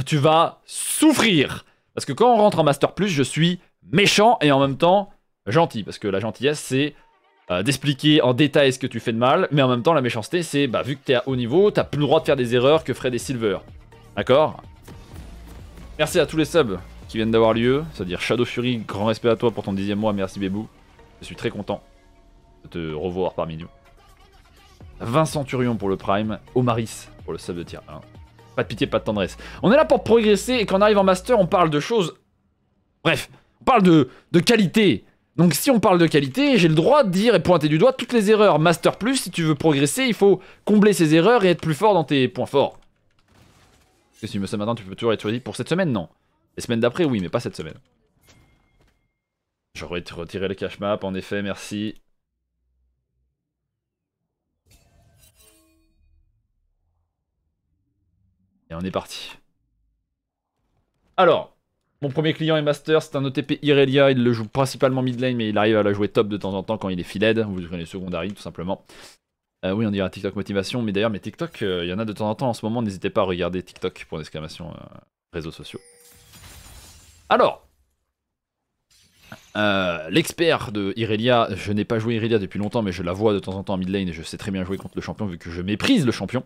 tu vas souffrir. Parce que quand on rentre en Master Plus, je suis méchant et en même temps gentil. Parce que la gentillesse, c'est d'expliquer en détail ce que tu fais de mal. Mais en même temps, la méchanceté, c'est vu que t'es à haut niveau, t'as plus le droit de faire des erreurs que feraient des Silver. D'accord? Merci à tous les subs qui viennent d'avoir lieu. C'est-à-dire Shadow Fury, grand respect à toi pour ton 10e mois. Merci Bébou. Je suis très content de te revoir parmi nous. 20 Centurions pour le Prime. Omaris pour le sub de tier 1. Pas de pitié, pas de tendresse. On est là pour progresser et quand on arrive en Master, on parle de choses... Bref, on parle de qualité. Donc si on parle de qualité, j'ai le droit de dire et pointer du doigt toutes les erreurs. Master Plus, si tu veux progresser, il faut combler ces erreurs et être plus fort dans tes points forts. Parce que si tu me sais maintenant, tu peux toujours être choisi pour cette semaine, non. Les semaines d'après, oui, mais pas cette semaine. J'aurais retiré le cache map, en effet, merci. Et on est parti. Alors, mon premier client est Master, c'est un OTP Irelia, il le joue principalement mid lane, mais il arrive à la jouer top de temps en temps quand il est filled, vous prenez secondary tout simplement. Oui, on dirait TikTok motivation, mais d'ailleurs mes TikTok, il y en a de temps en temps en ce moment, n'hésitez pas à regarder TikTok pour l'exclamation réseaux sociaux. Alors, l'expert de Irelia, je n'ai pas joué Irelia depuis longtemps, mais je la vois de temps en temps en mid lane et je sais très bien jouer contre le champion vu que je méprise le champion.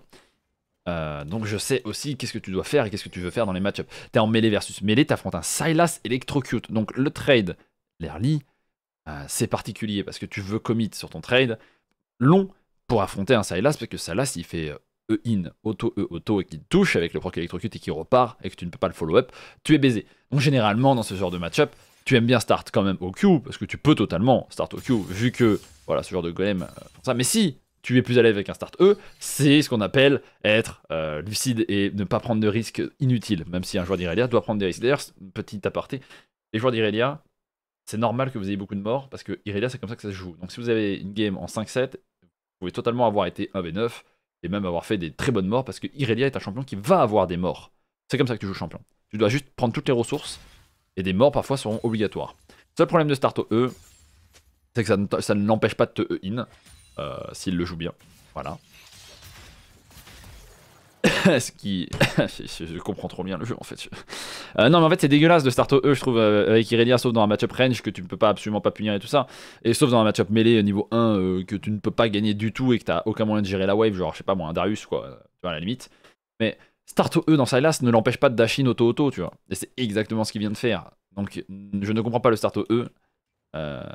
Donc je sais aussi qu'est-ce que tu dois faire et qu'est-ce que tu veux faire dans les match-ups. T'es en mêlée versus mêlée, t'affrontes un Sylas Electrocute. Donc le trade, l'early, c'est particulier parce que tu veux commit sur ton trade long pour affronter un Sylas parce que Sylas il fait E-in, auto et qui te touche avec le proc Electrocute et qui repart et que tu ne peux pas le follow-up, tu es baisé. Donc généralement dans ce genre de match-up, tu aimes bien start quand même au Q parce que tu peux totalement start au Q vu que voilà ce genre de golem pour ça. Mais si tu es plus à l'aise avec un start E, c'est ce qu'on appelle être lucide et ne pas prendre de risques inutiles, même si un joueur d'Irelia doit prendre des risques. D'ailleurs, petit aparté, les joueurs d'Irelia, c'est normal que vous ayez beaucoup de morts, parce que Irelia c'est comme ça que ça se joue. Donc si vous avez une game en 5-7, vous pouvez totalement avoir été 1v9, et même avoir fait des très bonnes morts, parce que Irelia est un champion qui va avoir des morts. C'est comme ça que tu joues champion. Tu dois juste prendre toutes les ressources, et des morts parfois seront obligatoires. Le seul problème de start au E, c'est que ça ne l'empêche pas de te E-in. S'il le joue bien, voilà. Ce qui... je comprends trop bien le jeu en fait. Non mais en fait c'est dégueulasse de start au E je trouve avec Irelia, sauf dans un match-up range que tu ne peux pas absolument pas punir et tout ça. Et sauf dans un match-up mêlée niveau 1 que tu ne peux pas gagner du tout et que tu n'as aucun moyen de gérer la wave, genre je sais pas moi un Darius quoi, tu vois à la limite. Mais start au E dans Sylas ne l'empêche pas de dash in auto-auto tu vois. Et c'est exactement ce qu'il vient de faire. Donc je ne comprends pas le start au E.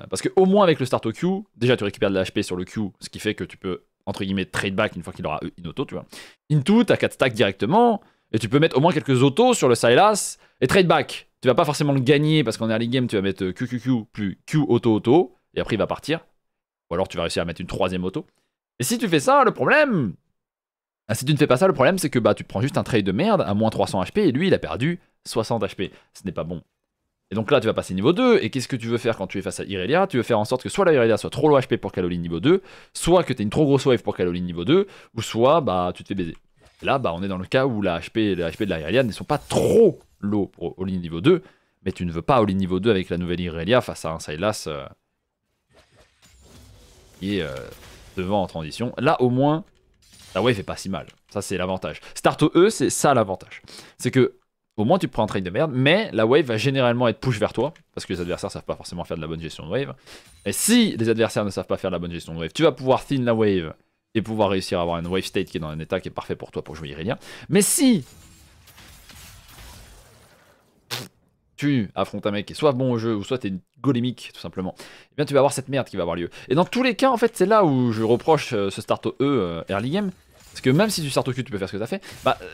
Parce que au moins avec le start au Q, déjà tu récupères de la HP sur le Q, ce qui fait que tu peux entre guillemets trade back une fois qu'il aura in auto, tu vois. Into, t'as 4 stacks directement, et tu peux mettre au moins quelques autos sur le Sylas et trade back. Tu vas pas forcément le gagner parce qu'en early game tu vas mettre QQQ plus Q auto auto, et après il va partir. Ou alors tu vas réussir à mettre une troisième auto. Et si tu fais ça, le problème, si tu ne fais pas ça, le problème c'est que tu prends juste un trade de merde à moins 300 HP et lui il a perdu 60 HP. Ce n'est pas bon. Et donc là, tu vas passer niveau 2, et qu'est-ce que tu veux faire quand tu es face à Irelia? Tu veux faire en sorte que soit la Irelia soit trop low HP pour qu'elle all-in niveau 2, soit que tu aies une trop grosse wave pour qu'elle all-in niveau 2, ou soit tu te fais baiser. Et là, on est dans le cas où la HP de la Irelia ne sont pas trop low pour all-in niveau 2, mais tu ne veux pas all-in niveau 2 avec la nouvelle Irelia face à un Sylas qui est devant en transition. Là, au moins, la wave est pas si mal. Ça, c'est l'avantage. Start au E, c'est ça l'avantage. C'est que au moins tu prends un trade de merde, mais la wave va généralement être push vers toi, parce que les adversaires savent pas forcément faire de la bonne gestion de wave. Et si les adversaires ne savent pas faire de la bonne gestion de wave, tu vas pouvoir thin la wave, et pouvoir réussir à avoir une wave state qui est dans un état qui est parfait pour toi pour jouer Irelia. Mais si tu affrontes un mec qui est soit bon au jeu, ou soit t'es golémique tout simplement, eh bien tu vas avoir cette merde qui va avoir lieu. Et dans tous les cas, en fait, c'est là où je reproche ce start au E early game. Parce que même si tu start au Q, tu peux faire ce que t'as fait.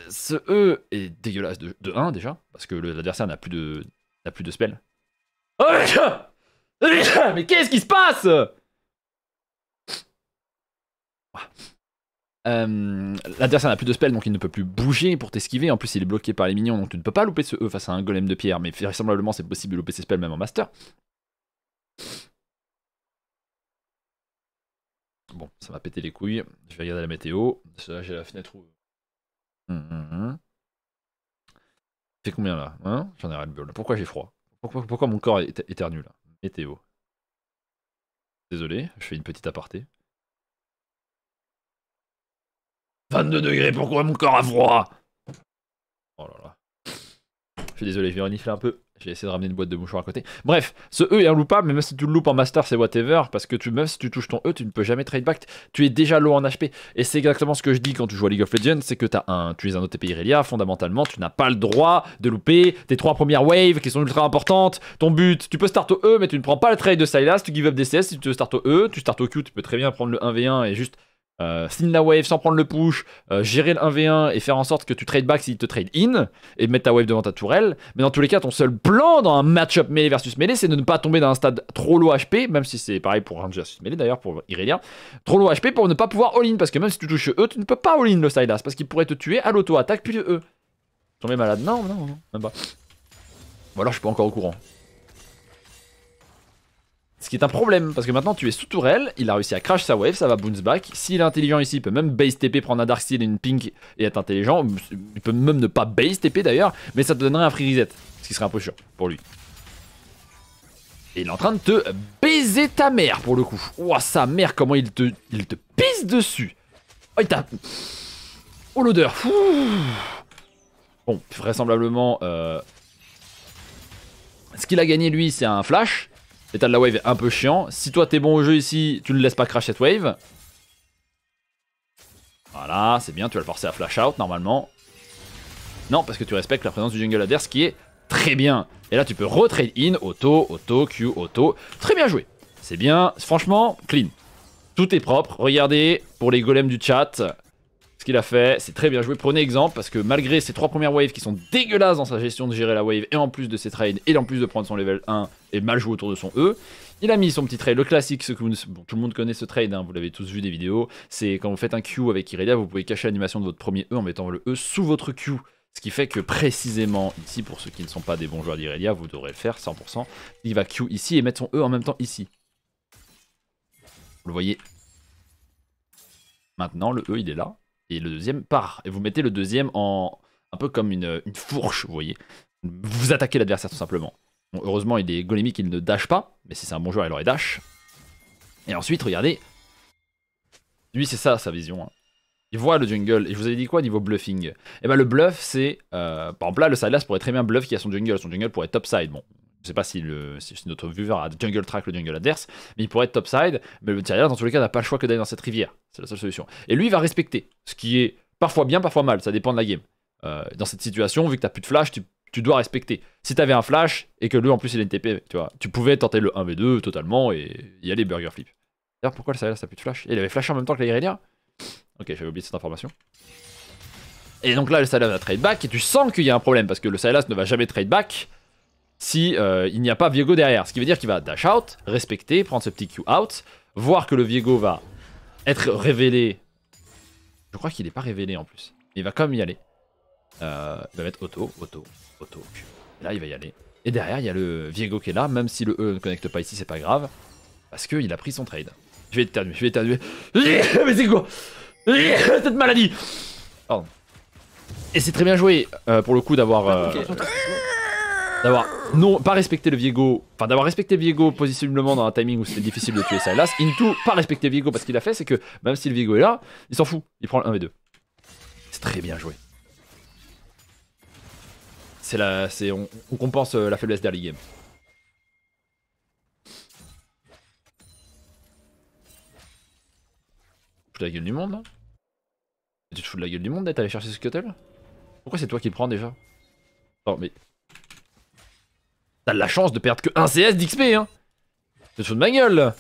Ce E est dégueulasse de 1 déjà. Parce que l'adversaire n'a plus de spell. Oh, mais qu'est-ce qui se passe? L'adversaire n'a plus de spell, donc il ne peut plus bouger pour t'esquiver. En plus, il est bloqué par les minions, donc tu ne peux pas louper ce E face à un golem de pierre. Mais vraisemblablement, c'est possible de louper ses spells même en master. Bon, ça m'a pété les couilles. Je vais regarder la météo. Là, j'ai la fenêtre où... fait combien là hein? J'en ai ras le bol. Pourquoi j'ai froid? Pourquoi mon corps est éternue là? Météo. Désolé, je fais une petite aparté. 22 degrés, pourquoi mon corps a froid? Oh là là. suis désolé, je vais renifler un peu. J'ai essayé de ramener une boîte de mouchoirs à côté. Bref, ce E est unloopable, mais même si tu le loupes en master, c'est whatever. Parce que même si tu touches ton E, tu ne peux jamais trade back. Tu es déjà low en HP. Et c'est exactement ce que je dis quand tu joues à League of Legends. C'est que tu es un OTP Irelia. Fondamentalement, tu n'as pas le droit de louper tes 3 premières waves qui sont ultra importantes. Ton but, tu peux start au E, mais tu ne prends pas le trade de Sylas. Tu give up DCS. Si tu veux start au E, tu start au Q. Tu peux très bien prendre le 1v1 et juste. Signe la wave sans prendre le push, gérer le 1v1 et faire en sorte que tu trade back s'il te trade in et mettre ta wave devant ta tourelle. Mais dans tous les cas, ton seul plan dans un match-up melee versus melee, c'est de ne pas tomber dans un stade trop low HP, même si c'est pareil pour range versus melee d'ailleurs, pour Irelia. Trop low HP pour ne pas pouvoir all-in, parce que même si tu touches E, tu ne peux pas all-in le Sylas, parce qu'il pourrait te tuer à l'auto-attaque puis le E. Tomber malade? Non, même pas. Ou alors je suis pas encore au courant. Ce qui est un problème, parce que maintenant tu es sous tourelle, il a réussi à crash sa wave, ça va bounce back. S'il est intelligent ici, il peut même base TP, prendre un Darksteel et une pink et être intelligent. Il peut même ne pas base TP d'ailleurs, mais ça te donnerait un free reset, ce qui serait un peu chiant pour lui. Et il est en train de te baiser ta mère pour le coup. Ouah, sa mère, comment il te pisse dessus. Oh, il tape. Oh, l'odeur. Bon, vraisemblablement, ce qu'il a gagné lui, c'est un flash. L'état de la wave est un peu chiant. Si toi t'es bon au jeu ici, tu ne laisses pas crash cette wave. Voilà, c'est bien, tu vas le forcer à flash out normalement. Non, parce que tu respectes la présence du jungle adverse qui est très bien. Et là tu peux retrade in, auto, Q, auto. Très bien joué. C'est bien, franchement, clean. Tout est propre. Regardez, pour les golems du chat, ce qu'il a fait, c'est très bien joué. Prenez exemple, parce que malgré ces 3 premières waves qui sont dégueulasses dans sa gestion de gérer la wave, et en plus de ses trades, et en plus de prendre son level 1 et mal jouer autour de son E, il a mis son petit trade, le classique, bon, tout le monde connaît ce trade, hein, vous l'avez tous vu des vidéos, c'est quand vous faites un Q avec Irelia, vous pouvez cacher l'animation de votre premier E en mettant le E sous votre Q. Ce qui fait que précisément ici, pour ceux qui ne sont pas des bons joueurs d'Irelia, vous devrez le faire 100%, il va Q ici et mettre son E en même temps ici. Vous le voyez. Maintenant, le E il est là. Et le deuxième part. Et vous mettez le deuxième en un peu comme une fourche, vous voyez. Vous attaquez l'adversaire tout simplement. Bon, heureusement, il est golémique, il ne dash pas. Mais si c'est un bon joueur, il aurait dash. Et ensuite, regardez. Lui, c'est ça, sa vision. Hein. Il voit le jungle. Et je vous avais dit quoi niveau bluffing? Et ben le bluff, c'est... par exemple, là, le Sylas pourrait très bien bluff qui a son jungle. Son jungle pourrait être topside. Bon, je sais pas si notre viewer a jungle track le jungle adverse, mais il pourrait être topside, mais le Tyrion dans tous les cas n'a pas le choix que d'aller dans cette rivière, c'est la seule solution. Et lui il va respecter, ce qui est parfois bien, parfois mal, ça dépend de la game. Dans cette situation, vu que t'as plus de flash, tu dois respecter. Si t'avais un flash, et que lui en plus il a une TP, tu vois, tu pouvais tenter le 1v2 totalement et y aller burger flip. D'ailleurs pourquoi le Sylas a plus de flash? Il avait flashé en même temps que la Irelia? Ok, j'avais oublié cette information. Et donc là le Sylas va trade back, et tu sens qu'il y a un problème, parce que le Sylas ne va jamais trade back si il n'y a pas Viego derrière. Ce qui veut dire qu'il va dash out, respecter, prendre ce petit Q out, voir que le Viego va être révélé. Je crois qu'il n'est pas révélé en plus. Il va quand même y aller. Il va mettre auto, Q. Et là il va y aller. Et derrière il y a le Viego qui est là, même si le E ne connecte pas ici, c'est pas grave. Parce qu'il a pris son trade. Je vais éternuer. Mais c'est quoi cette maladie? Pardon. Et c'est très bien joué pour le coup d'avoir... non, pas respecté le Viego, enfin d'avoir respecté le Viego positionnellement dans un timing où c'était difficile de tuer Sylas. Into, pas respecter Viego parce qu'il a fait, c'est que même si le Viego est là, il s'en fout, il prend le 1v2. C'est très bien joué. On compense la faiblesse d'early game. Tu te fous de la gueule du monde là? Tu te fous de la gueule du monde d'être allé chercher ce scuttle? Pourquoi c'est toi qui le prends déjà? Oh mais... T'as de la chance de perdre que 1 CS d'XP, hein. Tu te fous de ma gueule.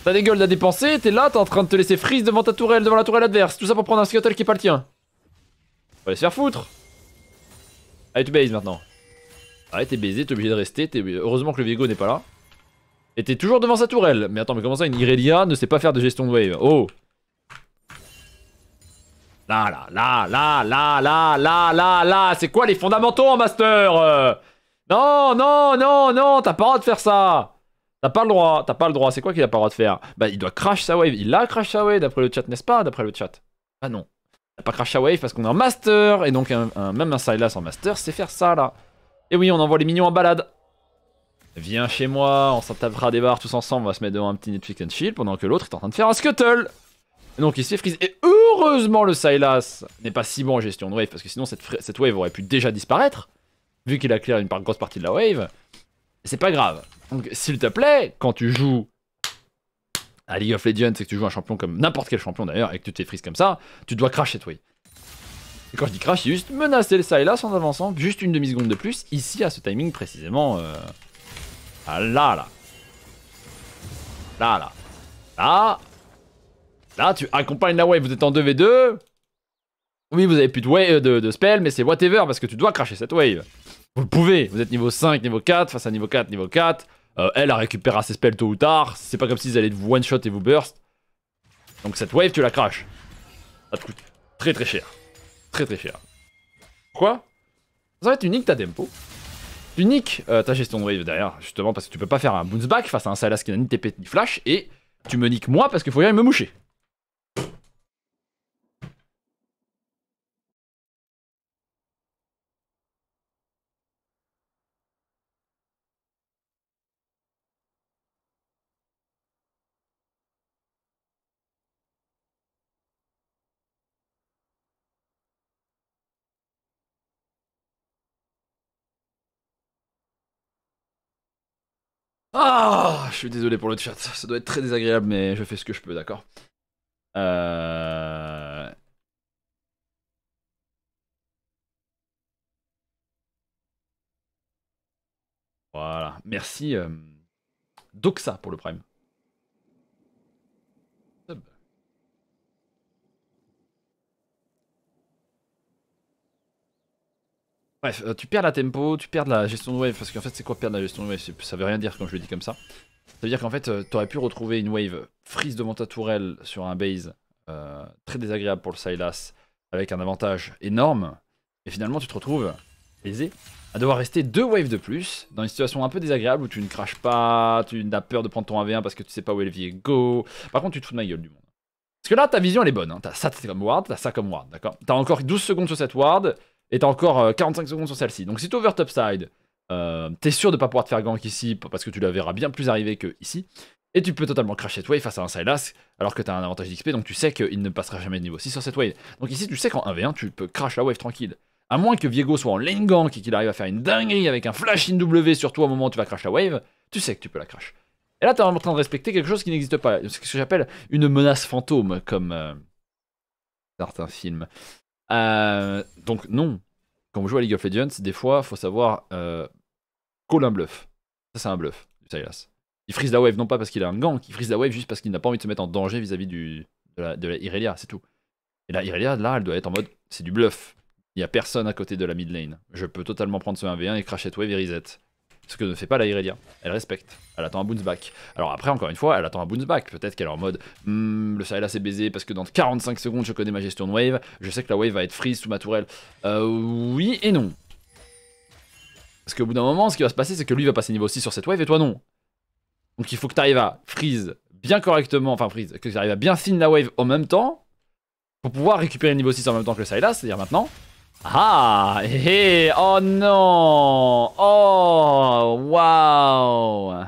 T'as des gueules à dépenser, t'es là, t'es en train de te laisser freeze devant ta tourelle, devant la tourelle adverse. Tout ça pour prendre un scuttle qui est pas le tien. On va aller se faire foutre. Allez, tu baises maintenant. Allez, t'es baisé, t'es obligé de rester. Heureusement que le Viego n'est pas là. Et t'es toujours devant sa tourelle. Mais attends, mais comment ça, une Irelia ne sait pas faire de gestion de wave? Oh. Là. C'est quoi les fondamentaux en master? Non, t'as pas le droit de faire ça. T'as pas le droit, c'est quoi qu'il a pas le droit de faire? Bah il doit crash sa wave, il a crash sa wave d'après le chat, n'est-ce pas? D'après le chat. Ah non. Il a pas crash sa wave parce qu'on est en master, et donc même un Sylas en master, c'est faire ça là. Et oui, on envoie les mignons en balade. Viens chez moi, on s'en tapera des barres tous ensemble, on va se mettre devant un petit Netflix and chill, pendant que l'autre est en train de faire un scuttle. Et donc il se fait freeze, et heureusement le Sylas n'est pas si bon en gestion de wave, parce que sinon cette wave aurait pu déjà disparaître. vu qu'il a clear une grosse partie de la wave, c'est pas grave. Donc s'il te plaît, quand tu joues à League of Legends, c'est que tu joues un champion comme n'importe quel champion d'ailleurs, et que tu te fais freeze comme ça, tu dois crash cette wave. Et quand je dis crash, c'est juste menacer le Sylas en avançant juste une demi-seconde de plus, ici à ce timing précisément. Là. Là, tu accompagnes la wave, vous êtes en 2v2. Oui, vous avez plus de, wave, de spell, mais c'est whatever parce que tu dois crasher cette wave. Vous le pouvez, vous êtes niveau 5, niveau 4, face à niveau 4, niveau 4. Elle a récupéré ses spells tôt ou tard. C'est pas comme s'ils allaient vous one-shot et vous burst. Donc cette wave, tu la crashes. Ça te coûte très très cher. Très très cher. Pourquoi? Ça va être unique ta tempo. Tu niques ta gestion de wave derrière, justement parce que tu peux pas faire un bounce back face à un Sylas qui n'a ni TP ni flash. Et tu me niques moi parce qu'il faut bien me moucher. Ah, je suis désolé pour le chat, ça doit être très désagréable, mais je fais ce que je peux, d'accord. Voilà, merci Doxa pour le prime. Sub. Bref, tu perds la tempo, tu perds de la gestion de wave, parce qu'en fait c'est quoi perdre la gestion de wave? Ça veut rien dire quand je le dis comme ça. Ça veut dire qu'en fait t'aurais pu retrouver une wave freeze devant ta tourelle sur un base, très désagréable pour le Sylas, avec un avantage énorme, et finalement tu te retrouves lésé à devoir rester 2 waves de plus, dans une situation un peu désagréable où tu ne crashes pas, tu as peur de prendre ton 1v1 parce que tu sais pas où est le levier go. Par contre tu te fous de ma gueule du monde. Parce que là ta vision elle est bonne, hein. T'as ça comme ward, t'as ça comme ward, d'accord. T'as encore 12 secondes sur cette ward, et t'as encore 45 secondes sur celle-ci. Donc si tu over topside, t'es sûr de pas pouvoir te faire gank ici, parce que tu la verras bien plus arriver que ici. Et tu peux totalement crash cette wave face à un Sylas, alors que t'as un avantage d'XP, donc tu sais qu'il ne passera jamais de niveau 6 sur cette wave. Donc ici tu sais qu'en 1v1 tu peux crash la wave tranquille. À moins que Viego soit en lane gank et qu'il arrive à faire une dinguerie avec un flash in W sur toi au moment où tu vas crash la wave, tu sais que tu peux la crash. Et là, t'es en train de respecter quelque chose qui n'existe pas. C'est ce que j'appelle une menace fantôme, comme certains films. Donc non, quand vous jouez à League of Legends, des fois, faut savoir call un bluff. Ça, c'est un bluff du Sylas. Il freeze la wave non pas parce qu'il a un gank, il freeze la wave juste parce qu'il n'a pas envie de se mettre en danger vis-à-vis de la Irelia, c'est tout. Et la Irelia, là, elle doit être en mode, c'est du bluff. Il n'y a personne à côté de la mid lane. Je peux totalement prendre ce 1v1 et crash cette wave et reset. Ce que ne fait pas la Irelia. Elle respecte. Elle attend un bounce back. Alors après, encore une fois, elle attend un bounce back. Peut-être qu'elle est en mode le Sylas est baisé parce que dans 45 secondes, je connais ma gestion de wave. Je sais que la wave va être freeze sous ma tourelle. Oui et non. Parce qu'au bout d'un moment, ce qui va se passer, c'est que lui va passer niveau 6 sur cette wave et toi non. Donc il faut que tu arrives à freeze bien correctement. Enfin, freeze. Que tu arrives à bien thin la wave en même temps. Pour pouvoir récupérer le niveau 6 en même temps que le Sylas, c'est-à-dire maintenant. Ah, hé, oh non, oh, waouh,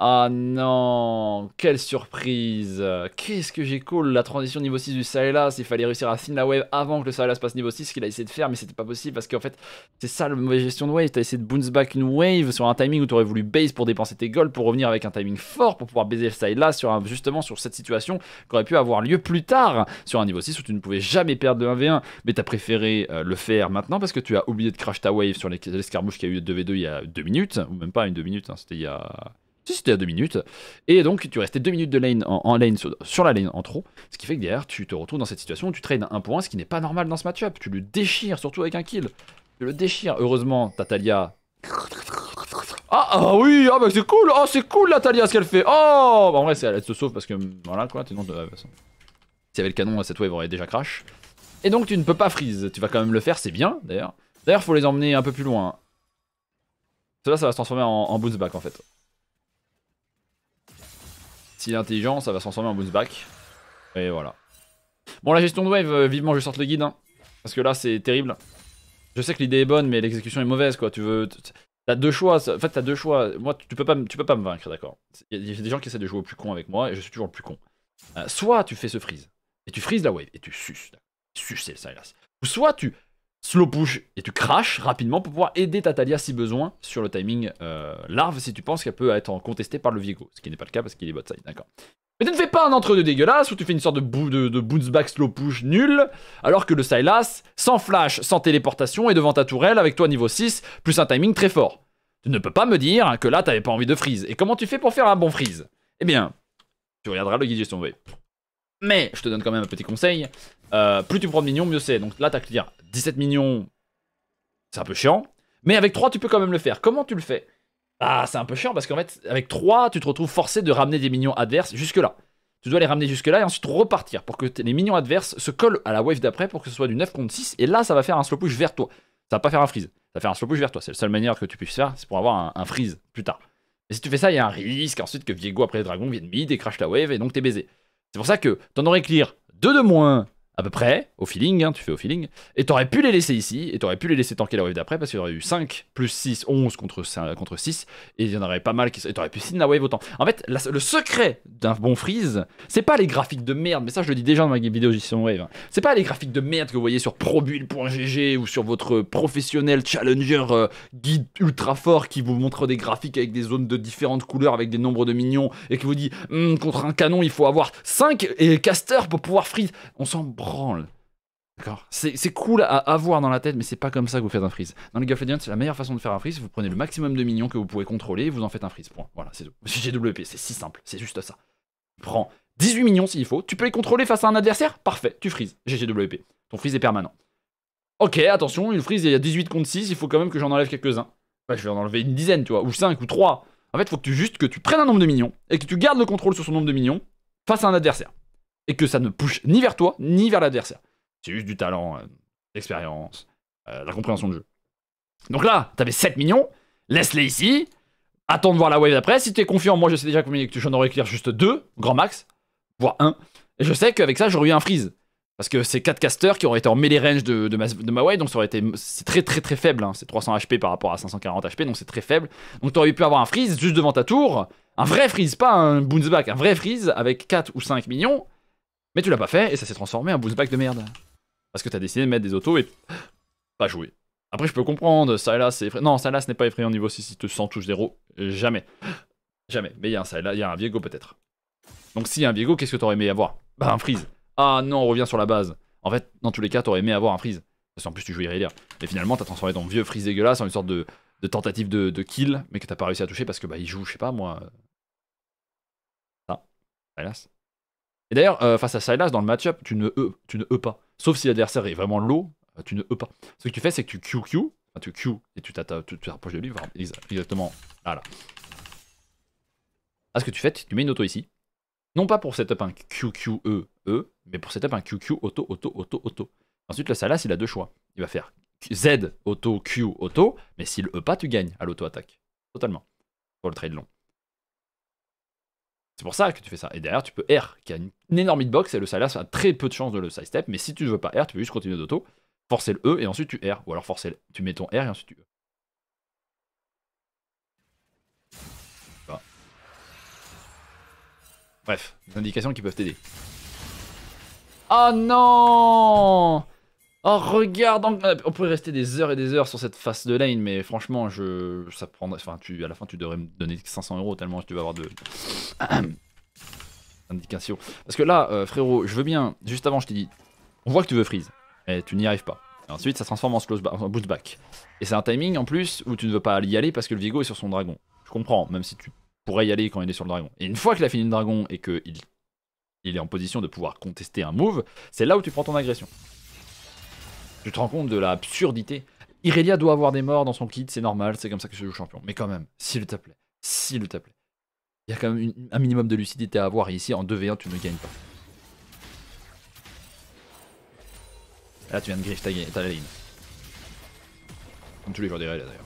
oh non, quelle surprise. Qu'est-ce que j'ai cool, la transition niveau 6 du Sylas, il fallait réussir à thin la wave avant que le Sylas passe niveau 6, ce qu'il a essayé de faire, mais c'était pas possible parce qu'en fait, c'est ça la mauvaise gestion de wave, t'as essayé de bounce back une wave sur un timing où t'aurais voulu base pour dépenser tes golds, pour revenir avec un timing fort, pour pouvoir baiser le Sylas justement sur cette situation qui aurait pu avoir lieu plus tard, sur un niveau 6 où tu ne pouvais jamais perdre de 1v1, mais t'as préféré le faire maintenant parce que tu as oublié de crash ta wave sur l'escarmouche qu'il y a eu de 2v2 il y a 2 minutes, ou même pas une 2 minutes, hein, c'était il y a... Si c'était à 2 minutes, et donc tu restais 2 minutes de lane en lane sur la lane en trop, ce qui fait que derrière tu te retrouves dans cette situation où tu trades un point, ce qui n'est pas normal dans ce match-up, tu le déchires, surtout avec un kill, tu le déchires. Heureusement, ta Talia... Ah oui, ah bah c'est cool, oh c'est cool la Talia ce qu'elle fait, oh bah, en vrai elle se sauve parce que voilà quoi, sinon de toute façon. S'il y avait le canon, cette wave aurait déjà crash. Et donc tu ne peux pas freeze, tu vas quand même le faire, c'est bien d'ailleurs. D'ailleurs faut les emmener un peu plus loin. Cela ça va se transformer en bounce back en fait. S'il est intelligent, ça va se transformer en bounce back. Et voilà. Bon, la gestion de wave, vivement je sorte le guide. Hein, parce que là, c'est terrible. Je sais que l'idée est bonne, mais l'exécution est mauvaise, quoi. Tu veux... T'as deux choix. En fait, t'as deux choix. Moi, tu peux pas me vaincre, d'accord. Il y a des gens qui essaient de jouer au plus con avec moi, et je suis toujours le plus con. Soit tu fais ce freeze, et tu freezes la wave, et tu suces. Tu suces, c'est le Sylas. Ou soit tu slow push et tu crashes rapidement pour pouvoir aider ta Talia si besoin sur le timing larve si tu penses qu'elle peut être contestée par le Viego. Ce qui n'est pas le cas parce qu'il est bot side, d'accord. Mais tu ne fais pas un entre-deux dégueulasse où tu fais une sorte de bounce back slow push nul, alors que le Sylas, sans flash, sans téléportation, est devant ta tourelle avec toi niveau 6, plus un timing très fort. Tu ne peux pas me dire que là t'avais pas envie de freeze. Et comment tu fais pour faire un bon freeze? Eh bien, tu regarderas le guide gestion wave. Mais je te donne quand même un petit conseil, plus tu prends de minions, mieux c'est. Donc là t'as clear 17 minions, c'est un peu chiant, mais avec 3 tu peux quand même le faire. Comment tu le fais? Ah, c'est un peu chiant parce qu'en fait, avec 3, tu te retrouves forcé de ramener des minions adverses jusque-là. Tu dois les ramener jusque-là et ensuite repartir pour que les minions adverses se collent à la wave d'après pour que ce soit du 9 contre 6. Et là, ça va faire un slow push vers toi. Ça va pas faire un freeze. Ça va faire un slow push vers toi. C'est la seule manière que tu puisses faire, c'est pour avoir un freeze plus tard. Mais si tu fais ça, il y a un risque ensuite que Viego après les dragons vienne mid et crash la wave et donc t'es baisé. C'est pour ça que t'en aurais clear 2 de moins à peu près, au feeling, hein, tu fais au feeling, et t'aurais pu les laisser ici, et t'aurais pu les laisser tanker la wave d'après, parce qu'il y aurait eu 5 plus 6, 11 contre 6, et il y en aurait pas mal qui... Et t'aurais pu signer la wave autant. En fait, le secret d'un bon freeze, c'est pas les graphiques de merde, mais ça je le dis déjà dans ma vidéo gestion wave, hein. C'est pas les graphiques de merde que vous voyez sur probuild.gg ou sur votre professionnel challenger guide ultra fort qui vous montre des graphiques avec des zones de différentes couleurs, avec des nombres de minions, et qui vous dit, contre un canon, il faut avoir 5 casters pour pouvoir freeze. On s'en branle. D'accord. C'est cool à avoir dans la tête, mais c'est pas comme ça que vous faites un freeze. Dans League of Legends, c'est la meilleure façon de faire un freeze. Vous prenez le maximum de minions que vous pouvez contrôler et vous en faites un freeze. Point. Voilà, c'est tout. GWP, c'est si simple, c'est juste ça. Tu prends 18 minions s'il faut, tu peux les contrôler face à un adversaire, parfait, tu freezes. GGWP. Ton freeze est permanent. Ok, attention, une freeze, il y a 18 contre 6, il faut quand même que j'en enlève quelques-uns. Je vais en enlever une dizaine, tu vois, ou 5 ou 3. En fait, il faut que tu prennes un nombre de minions et que tu gardes le contrôle sur son nombre de minions face à un adversaire. Et que ça ne push ni vers toi, ni vers l'adversaire. C'est juste du talent, l'expérience, la compréhension de jeu. Donc là, t'avais 7 minions, laisse-les ici, attends de voir la wave d'après. Si t'es confiant, moi je sais déjà combien que j'en aurais clear juste 2, grand max, voire 1. Et je sais qu'avec ça, j'aurais eu un freeze. Parce que c'est 4 casters qui auraient été en melee range de ma wave, donc ça aurait été. C'est très faible, hein. C'est 300 HP par rapport à 540 HP, donc c'est très faible. Donc t'aurais pu avoir un freeze juste devant ta tour, un vrai freeze, pas un bounce back, un vrai freeze avec 4 ou 5 minions. Mais tu l'as pas fait et ça s'est transformé en bounce back de merde. Parce que t'as décidé de mettre des autos et pas jouer. Après je peux comprendre, Sylas c'est effrayant. Non, Sylas n'est pas effrayant niveau 6, il te sent touche 0. Jamais. Jamais. Mais il y a un Sylas, il y a un Viego peut-être. Donc s'il y a un Viego, qu'est-ce que t'aurais aimé avoir? Bah un freeze. Ah non, on revient sur la base. En fait, dans tous les cas, t'aurais aimé avoir un freeze. Parce qu'en plus tu joues Irelia. Mais finalement t'as transformé ton vieux freeze dégueulasse en une sorte de tentative de kill, mais que t'as pas réussi à toucher parce que bah il joue, je sais pas moi. Ça, Sylas. Et d'ailleurs, face à Sylas, dans le match-up, tu ne E pas. Sauf si l'adversaire est vraiment low, tu ne E pas. Ce que tu fais, c'est que tu QQ, enfin tu Q et tu t'approches de lui, exactement là. Ah, ce que tu fais, tu mets une auto ici. Non pas pour setup un QQE, mais pour setup un QQ auto. Ensuite, le Sylas, il a deux choix. Il va faire Z auto, Q auto, mais s'il E pas, tu gagnes à l'auto-attaque. Totalement. Pour le trade long. C'est pour ça que tu fais ça. Et derrière, tu peux R, qui a une énorme hitbox, et le Sylas a très peu de chance de le sidestep. Mais si tu ne veux pas R, tu peux juste continuer d'auto, forcer le E, et ensuite tu R. Ou alors tu mets ton R, et ensuite tu E. Voilà. Bref, des indications qui peuvent t'aider. Oh non! Oh regarde, on pourrait rester des heures et des heures sur cette phase de lane, mais franchement, ça prend, enfin, à la fin, tu devrais me donner 500 € tellement tu vas avoir de indications. Parce que là, frérot, je veux bien. Juste avant, je t'ai dit, on voit que tu veux freeze, mais tu n'y arrives pas. Et ensuite, ça se transforme en boost back. Et c'est un timing en plus où tu ne veux pas y aller parce que le Viego est sur son dragon. Je comprends, même si tu pourrais y aller quand il est sur le dragon. Et une fois qu'il a fini le dragon et qu'il est en position de pouvoir contester un move, c'est là où tu prends ton agression. Tu te rends compte de l'absurdité. Irelia doit avoir des morts dans son kit, c'est normal, c'est comme ça que je joue champion. Mais quand même, s'il te plaît, s'il te plaît. Il y a quand même un minimum de lucidité à avoir, et ici en 2v1 tu ne gagnes pas. Là tu viens de griff ta lane. Comme tous les joueurs d'Irelia d'ailleurs.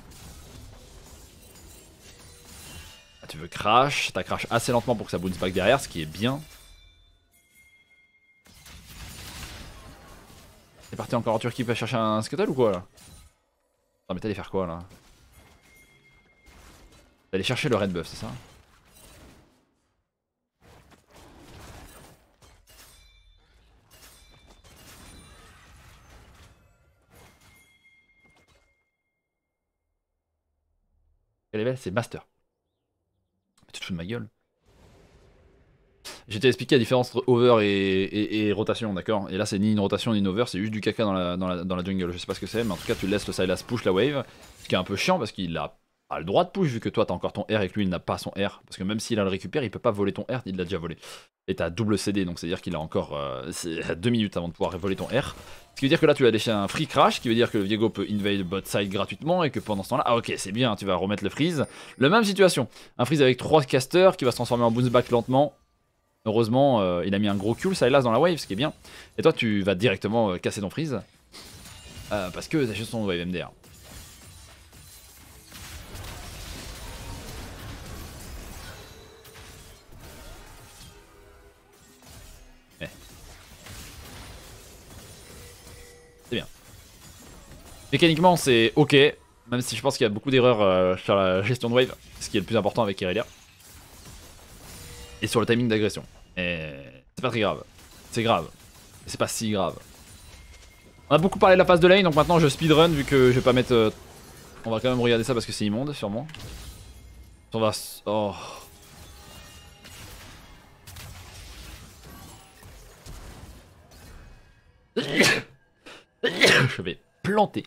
Là tu veux crash, t'as crash assez lentement pour que ça bounce back derrière, ce qui est bien. T'es parti encore en Turquie pour chercher un scuttle ou quoi là? Non mais t'allais faire quoi là? T'allais chercher le red buff, c'est ça? Quel level? C'est Master. Tu te fous de ma gueule. J'ai t'ai expliqué la différence entre over et rotation, d'accord? Et là, c'est ni une rotation ni une over, c'est juste du caca dans la jungle. Je sais pas ce que c'est, mais en tout cas, tu laisses le Sylas push la wave. Ce qui est un peu chiant parce qu'il a pas le droit de push vu que toi, t'as encore ton R et que lui, il n'a pas son R. Parce que même s'il a le récupère, il peut pas voler ton R, il l'a déjà volé. Et t'as double CD, donc c'est-à-dire qu'il a encore 2 minutes avant de pouvoir voler ton R. Ce qui veut dire que là, tu vas laisser un free crash, ce qui veut dire que le Viego peut invade bot side gratuitement et que pendant ce temps-là, ah ok, c'est bien, tu vas remettre le freeze. La même situation, un freeze avec 3 casters qui va se transformer en bounce back lentement. Heureusement, il a mis un gros Q, ça hélas dans la wave, ce qui est bien. Et toi, tu vas directement casser ton freeze. Parce que t'as juste ton wave MDR. Eh. C'est bien. Mécaniquement, c'est ok. Même si je pense qu'il y a beaucoup d'erreurs sur la gestion de wave. Ce qui est le plus important avec Irelia. Et sur le timing d'agression. Et c'est pas très grave. C'est grave. C'est pas si grave. On a beaucoup parlé de la phase de lane, donc maintenant je speedrun vu que je vais pas mettre... On va quand même regarder ça parce que c'est immonde, sûrement. On va... Oh... Je vais planter.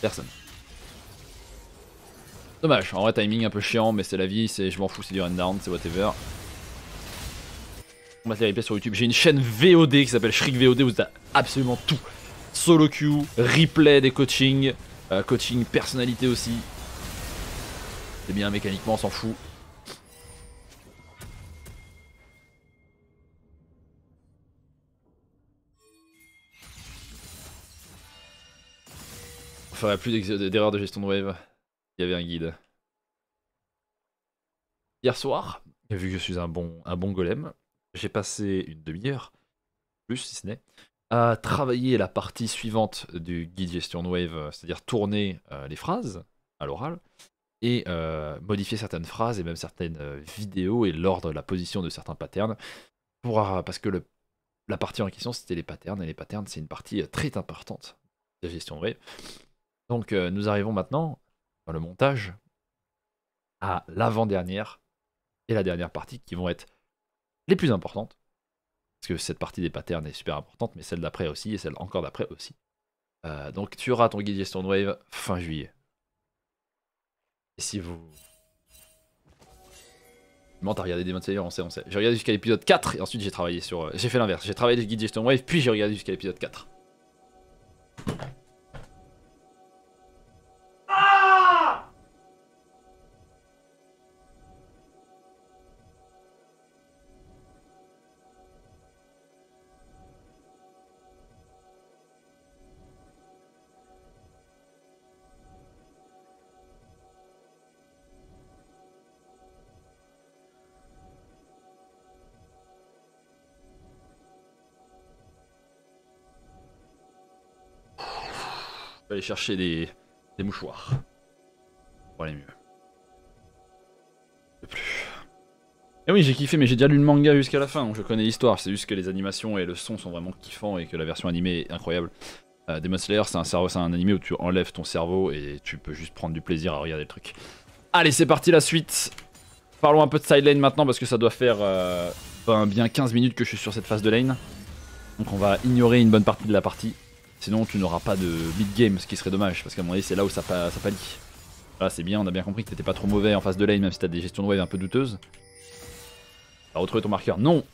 Personne. Dommage, en vrai timing un peu chiant, mais c'est la vie, je m'en fous, c'est du run down, c'est whatever. On va se les replays sur YouTube. J'ai une chaîne VOD qui s'appelle Shriek VOD où t'as absolument tout. Solo queue, replay des coachings, coaching personnalité aussi. C'est bien mécaniquement, on s'en fout. On ferait plus d'erreurs de gestion de wave. Il y avait un guide. Hier soir, vu que je suis un bon golem, j'ai passé une demi-heure, plus si ce n'est, à travailler la partie suivante du guide gestion de wave, c'est-à-dire tourner les phrases à l'oral et modifier certaines phrases et même certaines vidéos et l'ordre, la position de certains patterns parce que la partie en question c'était les patterns et les patterns c'est une partie très importante de la gestion de wave. Donc nous arrivons maintenant dans le montage à l'avant-dernière et la dernière partie qui vont être les plus importantes. Parce que cette partie des patterns est super importante, mais celle d'après aussi, et celle encore d'après aussi. Donc tu auras ton guide gestion de wave fin juillet. Et si vous... Non, t'as regardé Demon Slayer, on sait. J'ai regardé jusqu'à l'épisode 4, et ensuite j'ai travaillé sur... J'ai fait l'inverse, j'ai travaillé le guide gestion de wave, puis j'ai regardé jusqu'à l'épisode 4. Je vais aller chercher des mouchoirs. Pour aller mieux. Je peux plus. Et oui, j'ai kiffé, mais j'ai déjà lu le manga jusqu'à la fin, donc je connais l'histoire. C'est juste que les animations et le son sont vraiment kiffants et que la version animée est incroyable. Demon Slayer, c'est un animé où tu enlèves ton cerveau et tu peux juste prendre du plaisir à regarder le truc. Allez, c'est parti la suite. Parlons un peu de side lane maintenant parce que ça doit faire bien 15 minutes que je suis sur cette phase de lane. Donc on va ignorer une bonne partie de la partie. Sinon tu n'auras pas de mid game, ce qui serait dommage parce qu'à mon avis c'est là où ça pâlit. Là c'est bien, on a bien compris que t'étais pas trop mauvais en phase de lane même si t'as des gestions de wave un peu douteuses. T'as retrouvé ton marqueur? Non.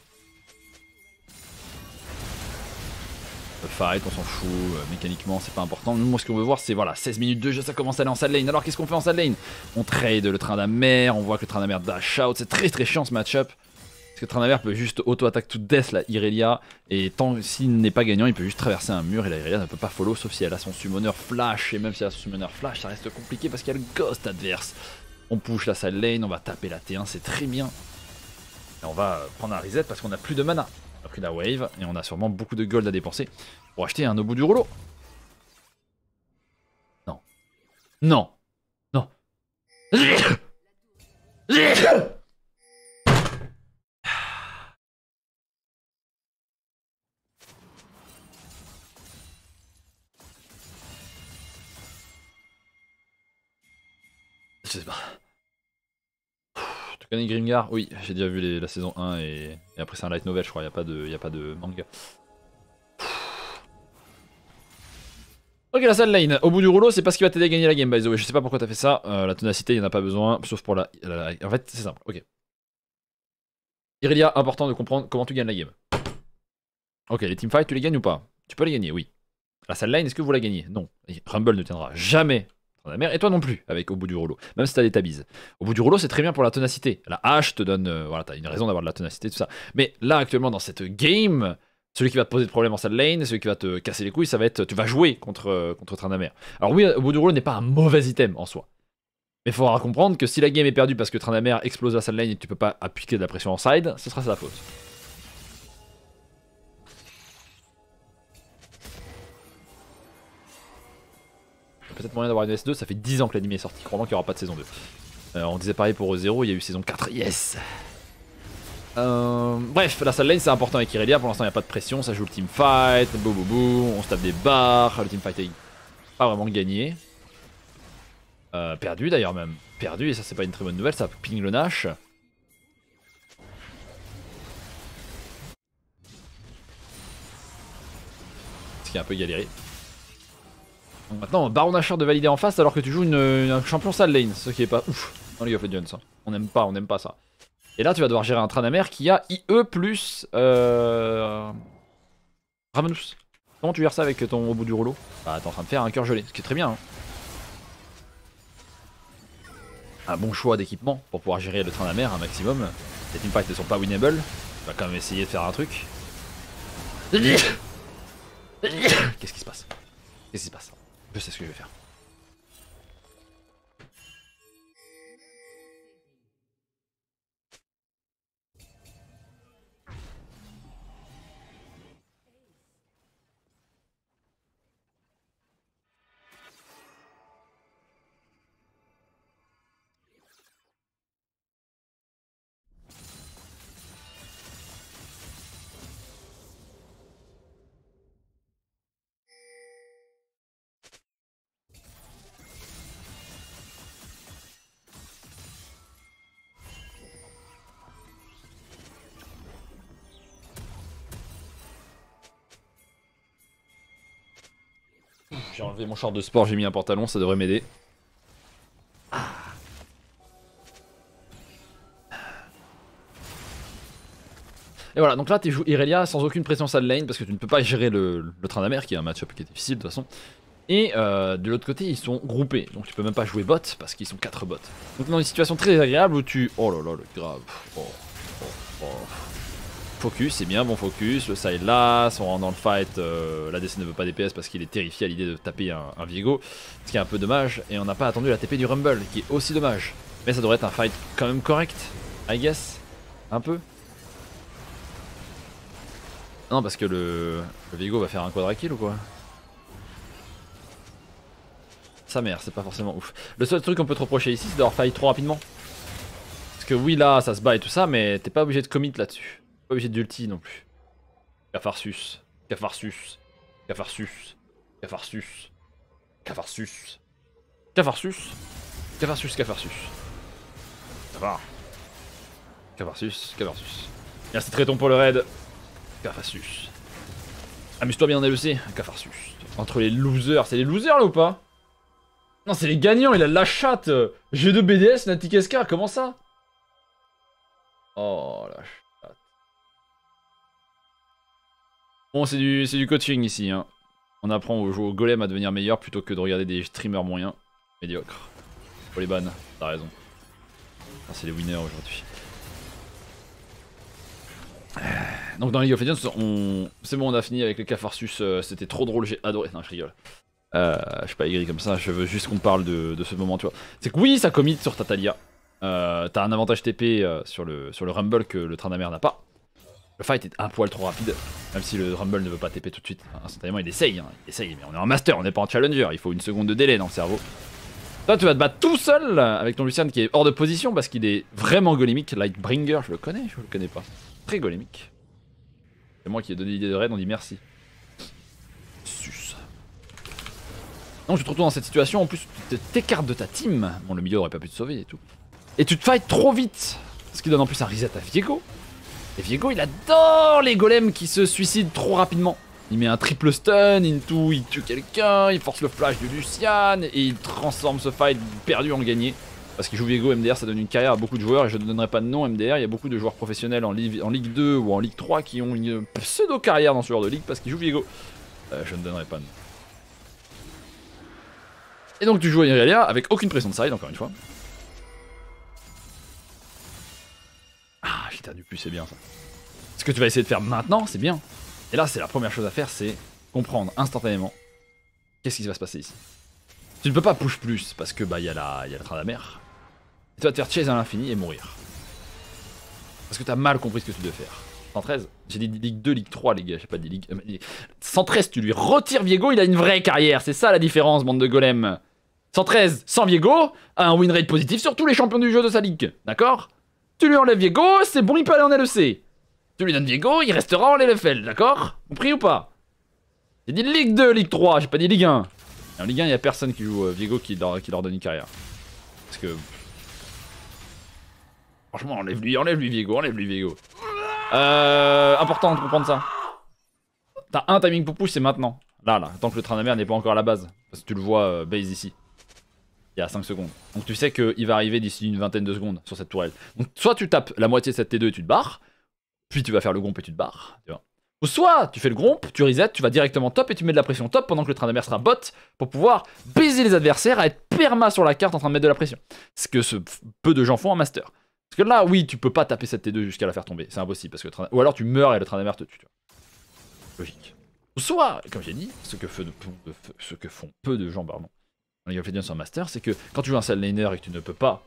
Fight, on s'en fout, mécaniquement c'est pas important. Nous, moi ce qu'on veut voir c'est voilà, 16 minutes de jeu, ça commence à aller en side lane. Alors qu'est-ce qu'on fait en side lane? On trade le train d'amer, on voit que le train d'amer dash out, c'est très très chiant ce match-up. Parce que le train d'amer peut juste auto-attaque to death la Irelia, et tant s'il n'est pas gagnant, il peut juste traverser un mur et la Irelia ne peut pas follow sauf si elle a son summoner flash, et même si elle a son summoner flash, ça reste compliqué parce qu'il y a le ghost adverse. On push la side lane, on va taper la T1, c'est très bien. Et on va prendre un reset parce qu'on a plus de mana. On a pris la wave et on a sûrement beaucoup de gold à dépenser pour acheter un au bout du rouleau. Non. Non. Non. sais pas. Tu connais Grimgar? Oui, j'ai déjà vu la saison 1 et après c'est un light novel je crois, y a pas de manga. Ok, la salle lane, au bout du rouleau, c'est pas ce qui va t'aider à gagner la game by the way. Je sais pas pourquoi t'as fait ça, la ténacité, il en a pas besoin, sauf pour En fait, c'est simple, ok. Irelia, important de comprendre comment tu gagnes la game. Ok, les teamfights, tu les gagnes ou pas? Tu peux les gagner, oui. La salle lane, est-ce que vous la gagnez? Non. Rumble ne tiendra jamais la mer, et toi non plus, avec au bout du rouleau, même si t'as des tabises. Au bout du rouleau, c'est très bien pour la ténacité. La hache te donne, voilà, t'as une raison d'avoir de la ténacité, tout ça. Mais là, actuellement, dans cette game, celui qui va te poser de problème en salle lane, celui qui va te casser les couilles, ça va être, tu vas jouer contre Tryndamere. Alors oui, au bout du rouleau n'est pas un mauvais item en soi. Mais il faudra comprendre que si la game est perdue parce que Tryndamere explose la salle lane et que tu peux pas appliquer de la pression en side, ce sera sa faute. Peut-être moyen d'avoir une S2, ça fait 10 ans que l'anime est sorti, crois-moi qu'il n'y aura pas de saison 2. On disait pareil pour E0, il y a eu saison 4, yes. Bref, la salle lane c'est important avec Irelia, pour l'instant il n'y a pas de pression, ça joue le teamfight, on se tape des barres, le teamfight est pas vraiment gagné. Perdu d'ailleurs même, perdu et ça c'est pas une très bonne nouvelle, ça ping le Nash. Ce qui est un peu galéré. Donc maintenant, Baron Nashor de valider en face alors que tu joues un champion salle lane, ce qui est pas ouf dans League of Legends. Ça. On n'aime pas ça. Et là, tu vas devoir gérer un Tryndamere qui a IE plus Ravenous. Comment tu gères ça avec ton au bout du rouleau? Bah, t'es en train de faire un cœur gelé, ce qui est très bien. Hein. Un bon choix d'équipement pour pouvoir gérer le Tryndamere un maximum. Les teamfights ne sont pas winnable. Tu vas quand même essayer de faire un truc. Qu'est-ce qui se passe? Qu'est-ce qui se passe? Je sais ce que je vais faire. J'ai enlevé mon short de sport, j'ai mis un pantalon, ça devrait m'aider. Et voilà, donc là tu joues Irelia sans aucune pression salle lane parce que tu ne peux pas gérer le Tryndamere qui est un match-up qui est difficile de toute façon. Et de l'autre côté ils sont groupés, donc tu peux même pas jouer bot parce qu'ils sont 4 bots. Donc dans une situation très désagréable où tu... Oh là là, le grave. Focus, c'est bien, bon focus, le side là, on rentre dans le fight, l'ADC ne veut pas DPS parce qu'il est terrifié à l'idée de taper un Viego, ce qui est un peu dommage, et on n'a pas attendu la TP du Rumble, qui est aussi dommage. Mais ça devrait être un fight quand même correct, I guess, un peu. Non parce que le Viego va faire un quadra kill ou quoi? Sa mère, c'est pas forcément ouf. Le seul truc qu'on peut te reprocher ici, c'est d'avoir fight trop rapidement. Parce que oui là, ça se bat et tout ça, mais t'es pas obligé de commit là-dessus. Pas obligé d'ulti non plus. Cafarsus, Cafarsus, Cafarsus, Cafarsus, Cafarsus, Cafarsus, Cafarsus, Cafarsus. Cafar. Cafarsus, Cafarsus. Merci Tréton pour le raid. Cafarsus. Amuse-toi bien en LEC, Cafarsus. Entre les losers, c'est les losers là ou pas? Non, c'est les gagnants, il a la chatte. G2 BDS, Natic SK, comment ça? Oh la chatte. Bon, c'est du coaching ici. Hein. On apprend au golem à devenir meilleur plutôt que de regarder des streamers moyens. Médiocres. Pour les bannes, t'as raison. Ah, c'est les winners aujourd'hui. Donc dans League of Legends, c'est bon, on a fini avec les Cafarsus. C'était trop drôle, j'ai adoré. Non, je rigole. Je suis pas aigri comme ça, je veux juste qu'on parle de ce moment, tu vois. C'est que oui, ça commit sur Tatalia. T'as un avantage TP sur le Rumble que le Tryndamere n'a pas. Le fight est un poil trop rapide, même si le Rumble ne veut pas TP tout de suite. Instantanément, il essaye, mais on est en master, on n'est pas en challenger, il faut une seconde de délai dans le cerveau. Toi, tu vas te battre tout seul avec ton Lucian qui est hors de position parce qu'il est vraiment golémique. Lightbringer, je le connais, je le connais pas. Très golémique. C'est moi qui ai donné l'idée de raid, on dit merci. Sus. Donc tu te retrouves dans cette situation, en plus tu t'écartes de ta team. Bon, le milieu aurait pas pu te sauver et tout. Et tu te fights trop vite. Ce qui donne en plus un reset à Viego. Et Viego, il adore les golems qui se suicident trop rapidement. Il met un triple stun into, il tue quelqu'un, il force le flash de Lucian et il transforme ce fight perdu en gagné. Parce qu'il joue Viego, MDR, ça donne une carrière à beaucoup de joueurs et je ne donnerai pas de nom MDR. Il y a beaucoup de joueurs professionnels en Ligue 2 ou en Ligue 3 qui ont une pseudo-carrière dans ce genre de ligue parce qu'ils jouent Viego. Je ne donnerai pas de nom. Et donc tu joues à Irelia avec aucune pression de side, encore une fois. Ah, j'étais du plus, c'est bien ça. Ce que tu vas essayer de faire maintenant, c'est bien. Et là, c'est la première chose à faire, c'est comprendre instantanément qu'est-ce qui va se passer ici. Tu ne peux pas push plus parce que bah y a le Tryndamere. Et tu vas te faire chase à l'infini et mourir. Parce que t'as mal compris ce que tu dois faire. 113, j'ai dit Ligue 2, Ligue 3 les gars, j'ai pas dit Ligue... 113, tu lui retires Viego, il a une vraie carrière, c'est ça la différence, bande de golems. 113, sans Viego, a un win rate positif sur tous les champions du jeu de sa ligue, d'accord? Tu lui enlèves Viego, c'est bon, il peut aller en LEC. Tu lui donnes Viego, il restera en LFL, d'accord? Compris ou pas? J'ai dit Ligue 2, Ligue 3, j'ai pas dit Ligue 1. Et en Ligue 1, il y a personne qui joue Viego qui leur donne une carrière. Parce que... Franchement, enlève-lui Viego, enlève-lui Viego. Important de comprendre ça. T'as un timing pour push, c'est maintenant. Là, tant que le Tryndamere n'est pas encore à la base. Parce que tu le vois base ici. Il y a 5 secondes. Donc tu sais qu'il va arriver d'ici une vingtaine de secondes sur cette tourelle. Donc soit tu tapes la moitié de cette T2 et tu te barres. Puis tu vas faire le gromp et tu te barres. Tu vois. Ou soit tu fais le gromp, tu reset, tu vas directement top et tu mets de la pression top pendant que le Tryndamere sera bot pour pouvoir baiser les adversaires à être perma sur la carte en train de mettre de la pression. Ce que peu de gens font en master. Parce que là, oui, tu peux pas taper cette T2 jusqu'à la faire tomber. C'est impossible. Parce que ou alors tu meurs et le Tryndamere te tue. Tu vois. Logique. Ou soit, comme j'ai dit, ce que font peu de gens, pardon, en League of Legends sur Master, c'est que quand tu joues un side laner et que tu ne peux pas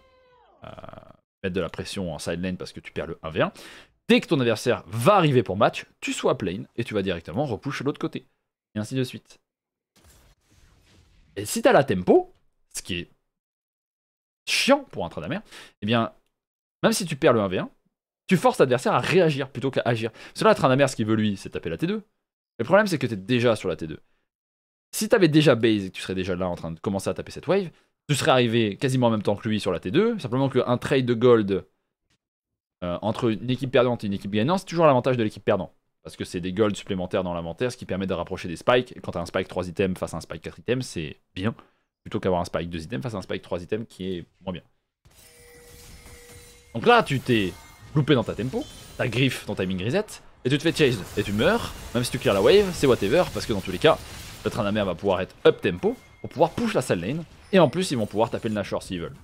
mettre de la pression en side lane parce que tu perds le 1v1, dès que ton adversaire va arriver pour match, tu swap lane et tu vas directement repush de l'autre côté. Et ainsi de suite. Et si t'as la tempo, ce qui est chiant pour un Tryndamere, eh bien, même si tu perds le 1v1, tu forces l'adversaire à réagir plutôt qu'à agir. Parce que là, Tryndamere, ce qu'il veut lui, c'est taper la T2. Le problème, c'est que tu es déjà sur la T2. Si tu avais déjà base et que tu serais déjà là en train de commencer à taper cette wave, tu serais arrivé quasiment en même temps que lui sur la T2. Simplement qu'un trade de gold entre une équipe perdante et une équipe gagnante, c'est toujours l'avantage de l'équipe perdante. Parce que c'est des golds supplémentaires dans l'inventaire, ce qui permet de rapprocher des spikes. Et quand tu as un spike 3 items face à un spike 4 items, c'est bien. Plutôt qu'avoir un spike 2 items face à un spike 3 items qui est moins bien. Donc là, tu t'es loupé dans ta tempo, ta griffe, ton timing reset. Et tu te fais chase et tu meurs, même si tu clears la wave, c'est whatever, parce que dans tous les cas, le Tryndamere va pouvoir être up tempo pour pouvoir push la side lane, et en plus ils vont pouvoir taper le Nashor s'ils veulent.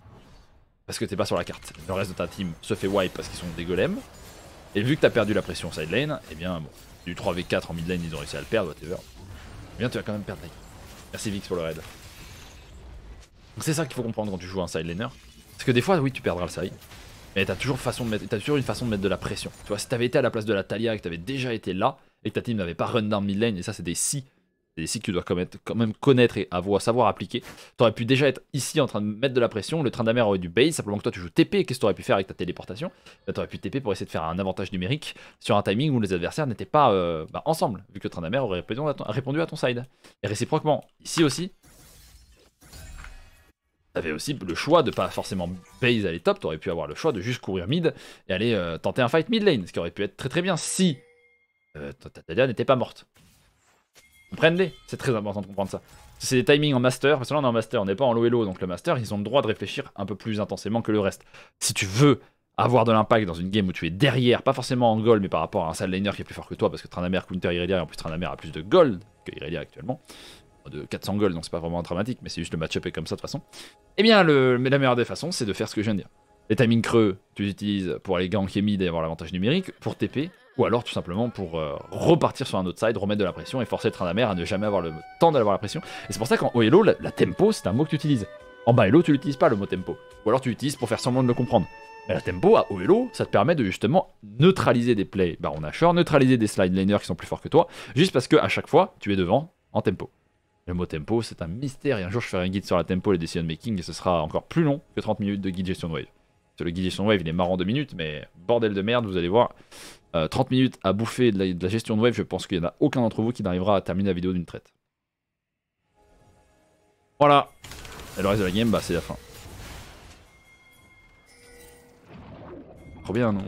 Parce que t'es pas sur la carte. Le reste de ta team se fait wipe parce qu'ils sont des golems, et vu que t'as perdu la pression side lane, et bien bon, du 3v4 en mid lane ils ont réussi à le perdre, whatever. Eh bien tu vas quand même perdre la game. Merci Vix pour le raid. Donc c'est ça qu'il faut comprendre quand tu joues un side laner. Parce que des fois, oui, tu perdras le side. Mais t'as toujours une façon de mettre de la pression. Tu vois, si t'avais été à la place de la Taliyah et que t'avais déjà été là, et que ta team n'avait pas run down mid lane, et ça c'est des si, que tu dois quand même connaître et savoir appliquer, t'aurais pu déjà être ici en train de mettre de la pression, le Tryndamere aurait du base, simplement que toi tu joues TP, qu'est-ce que t'aurais pu faire avec ta téléportation? Bah, t'aurais pu TP pour essayer de faire un avantage numérique sur un timing où les adversaires n'étaient pas ensemble, vu que le Tryndamere aurait répondu à ton side. Et réciproquement, ici aussi, t'avais aussi le choix de pas forcément base aller top, t'aurais pu avoir le choix de juste courir mid et aller tenter un fight mid lane, ce qui aurait pu être très très bien si ta Taliyah n'était pas morte. Comprenez-les, c'est très important de comprendre ça. C'est des timings en master, parce que là on est en master, on n'est pas en low elo, donc le master ils ont le droit de réfléchir un peu plus intensément que le reste. Si tu veux avoir de l'impact dans une game où tu es derrière, pas forcément en gold, mais par rapport à un side laner qui est plus fort que toi, parce que Tryndamere counter Irelia et en plus Tryndamere a plus de gold que Irelia actuellement. De 400 gold, donc c'est pas vraiment dramatique, mais c'est juste le match-up est comme ça de toute façon. Eh bien, la meilleure des façons, c'est de faire ce que je viens de dire. Les timings creux, tu les utilises pour aller ganker mid et avoir l'avantage numérique, pour TP, ou alors tout simplement pour repartir sur un autre side, remettre de la pression et forcer le Tryndamere à ne jamais avoir le temps d'avoir la pression. Et c'est pour ça qu'en haut elo, la tempo, c'est un mot que tu utilises. En bas elo, tu l'utilises pas le mot tempo. Ou alors tu l'utilises pour faire semblant de le comprendre. Mais la tempo, à haut elo, ça te permet de justement neutraliser des plays Baron Nashor, neutraliser des slide laners qui sont plus forts que toi, juste parce que à chaque fois, tu es devant en tempo. Le mot tempo, c'est un mystère, et un jour je ferai un guide sur la tempo et les decision making, et ce sera encore plus long que 30 minutes de guide gestion de wave. Parce que le guide gestion de wave, il est marrant 2 minutes, mais bordel de merde, vous allez voir. 30 minutes à bouffer de la gestion de wave, je pense qu'il n'y en a aucun d'entre vous qui n'arrivera à terminer la vidéo d'une traite. Voilà. Et le reste de la game, bah c'est la fin. Trop bien, non?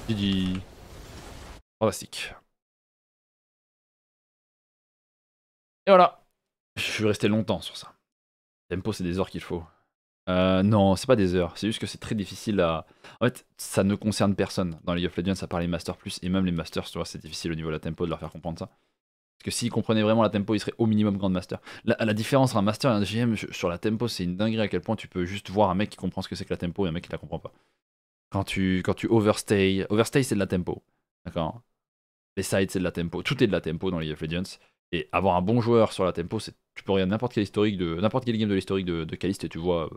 GG. Fantastique. Et voilà. Je suis resté longtemps sur ça. Tempo, c'est des heures qu'il faut. Non, c'est pas des heures. C'est juste que c'est très difficile à. En fait, ça ne concerne personne. Dans League of Legends, à part les Masters Plus, et même les Masters, tu vois, c'est difficile au niveau de la tempo de leur faire comprendre ça. Parce que s'ils comprenaient vraiment la tempo, ils seraient au minimum Grandmaster. La différence entre un Master et un GM sur la tempo, c'est une dinguerie à quel point tu peux juste voir un mec qui comprend ce que c'est que la tempo et un mec qui la comprend pas. Quand tu overstay. Overstay, c'est de la tempo. D'accord? Les sides, c'est de la tempo. Tout est de la tempo dans League of Legends. Et avoir un bon joueur sur la tempo, tu peux regarder n'importe quel game de l'historique de Caliste et tu vois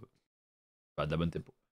bah, de la bonne tempo.